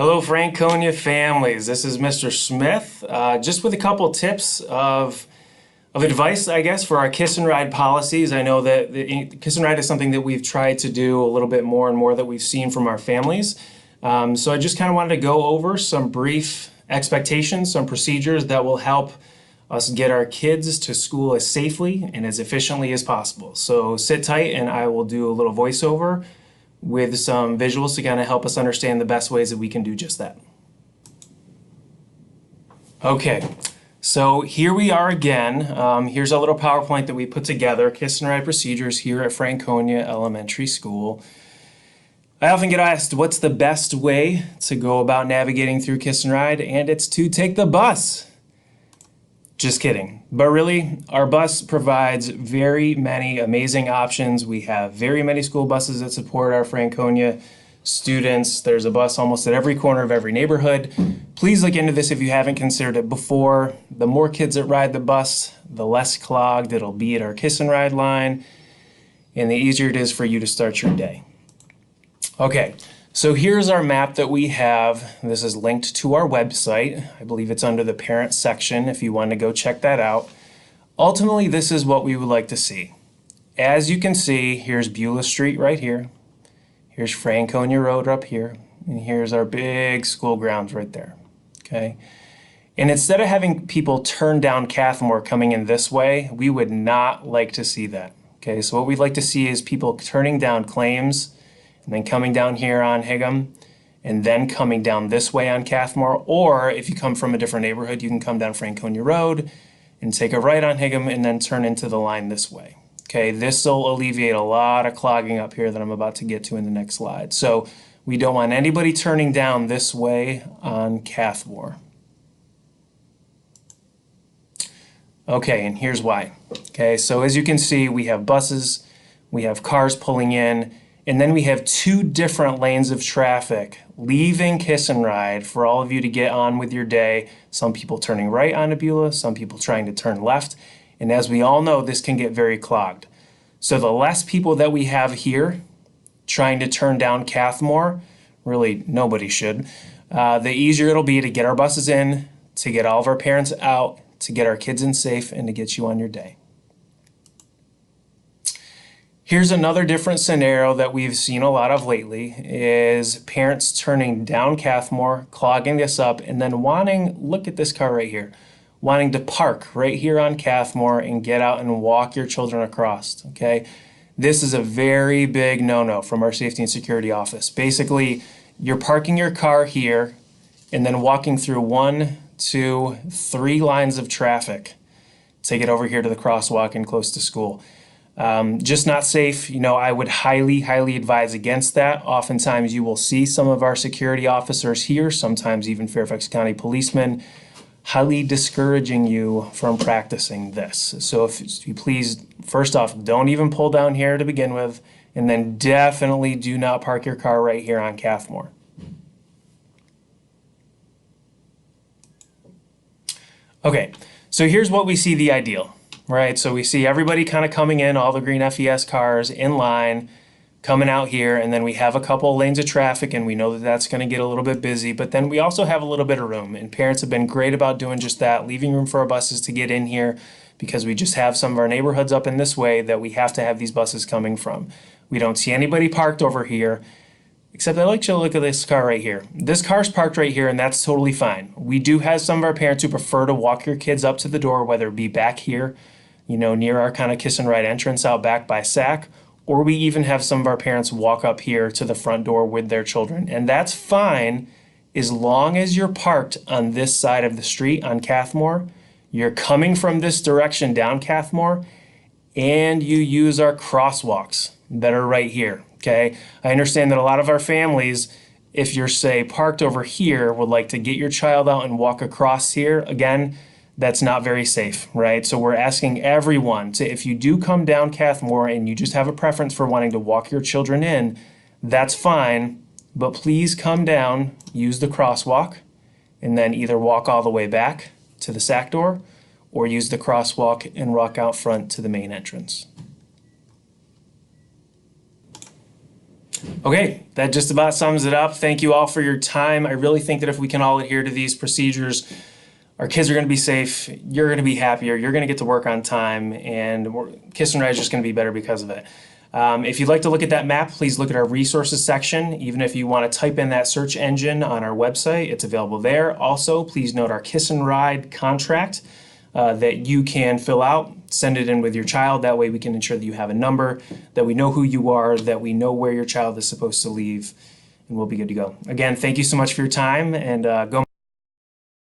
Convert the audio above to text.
Hello, Franconia families. This is Mr. Smith, just with a couple tips of advice, I guess, for our kiss and ride policies. I know that the kiss and ride is something that we've tried to do a little bit more and more that we've seen from our families. So I just kind of wanted to go over some brief expectations, some procedures that will help us get our kids to school as safely and as efficiently as possible. So sit tight and I will do a little voiceover with some visuals to kind of help us understand the best ways that we can do just that. Okay, so here we are again. Here's a little PowerPoint that we put together, kiss and ride procedures here at Franconia Elementary School. I often get asked, what's the best way to go about navigating through kiss and ride? And it's to take the bus. Just kidding. But really, our bus provides very many amazing options. We have very many school buses that support our Franconia students. There's a bus almost at every corner of every neighborhood. Please look into this if you haven't considered it before. The more kids that ride the bus, the less clogged it'll be at our kiss and ride line, and the easier it is for you to start your day. Okay. So here's our map that we have. This is linked to our website. I believe it's under the parent section if you want to go check that out. Ultimately, this is what we would like to see. As you can see, here's Beulah Street right here. Here's Franconia Road up here. And here's our big school grounds right there. Okay. And instead of having people turn down Cathmore coming in this way, we would not like to see that. Okay. So what we'd like to see is people turning down Claims and then coming down here on Higham, and then coming down this way on Cathmore. Or if you come from a different neighborhood, you can come down Franconia Road and take a right on Higham and then turn into the line this way. Okay, this will alleviate a lot of clogging up here that I'm about to get to in the next slide. So we don't want anybody turning down this way on Cathmore. Okay, and here's why. Okay, so as you can see, we have buses, we have cars pulling in, and then we have two different lanes of traffic leaving kiss and ride for all of you to get on with your day. Some people turning right onto Beulah, some people trying to turn left. And as we all know, this can get very clogged. So the less people that we have here trying to turn down Cathmore, really nobody should, the easier it'll be to get our buses in, to get all of our parents out, to get our kids in safe, and to get you on your day. Here's another different scenario that we've seen a lot of lately is parents turning down Cathmore, clogging this up, and then wanting, look at this car right here, wanting to park right here on Cathmore and get out and walk your children across, okay? This is a very big no-no from our safety and security office. Basically, you're parking your car here and then walking through 1, 2, 3 lines of traffic to get over here to the crosswalk and close to school. Just not safe. You know, I would highly advise against that. Oftentimes you will see some of our security officers here, sometimes even Fairfax County policemen, highly discouraging you from practicing this. So if you please, first off, don't even pull down here to begin with, and then definitely do not park your car right here on Cathmore. Okay, so here's what we see the ideal. Right, so we see everybody kind of coming in, all the green FES cars in line, coming out here, and then we have a couple lanes of traffic, and we know that that's going to get a little bit busy, but then we also have a little bit of room, and parents have been great about doing just that, leaving room for our buses to get in here, because we just have some of our neighborhoods up in this way that we have to have these buses coming from. We don't see anybody parked over here, except I like you to look at this car right here. This car's parked right here, and that's totally fine. We do have some of our parents who prefer to walk your kids up to the door, whether it be back here, you know, near our kind of kiss and ride entrance out back by SAC, or we even have some of our parents walk up here to the front door with their children. And that's fine as long as you're parked on this side of the street on Cathmore, you're coming from this direction down Cathmore, and you use our crosswalks that are right here, okay? I understand that a lot of our families, if you're, say, parked over here, would like to get your child out and walk across here. Again, that's not very safe, right? So we're asking everyone to, if you do come down Cathmore and you just have a preference for wanting to walk your children in, that's fine, but please come down, use the crosswalk, and then either walk all the way back to the SAC door or use the crosswalk and walk out front to the main entrance. Okay, that just about sums it up. Thank you all for your time. I really think that if we can all adhere to these procedures, our kids are going to be safe, you're going to be happier, you're going to get to work on time, and Kiss and Ride is just going to be better because of it. If you'd like to look at that map, please look at our resources section. Even if you want to type in that search engine on our website, it's available there. Also, please note our Kiss and Ride contract that you can fill out, send it in with your child. That way we can ensure that you have a number, that we know who you are, that we know where your child is supposed to leave, and we'll be good to go. Again, thank you so much for your time, and go.